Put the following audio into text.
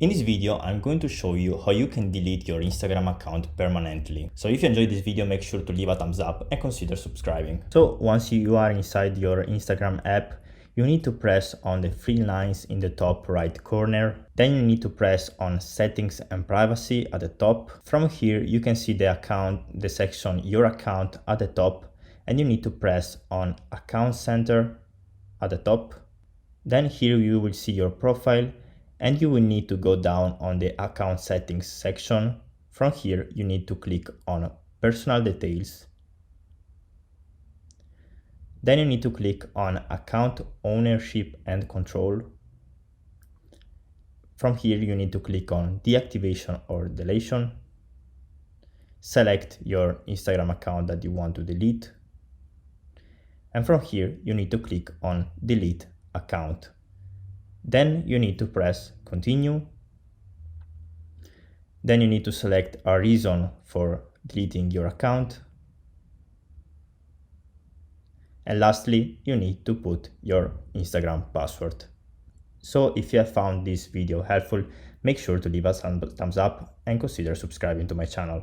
In this video, I'm going to show you how you can delete your Instagram account permanently. So if you enjoyed this video, make sure to leave a thumbs up and consider subscribing. So once you are inside your Instagram app, you need to press on the three lines in the top right corner. Then you need to press on settings and privacy at the top. From here, you can see the section your account at the top, and you need to press on account center at the top. Then here you will see your profile, and you will need to go down on the account settings section. From here, you need to click on personal details. Then you need to click on account ownership and control. From here, you need to click on deactivation or deletion. Select your Instagram account that you want to delete. And from here, you need to click on delete account. Then you need to press continue. Then you need to select a reason for deleting your account. And lastly, you need to put your Instagram password. So if you have found this video helpful, make sure to leave us a thumbs up and consider subscribing to my channel.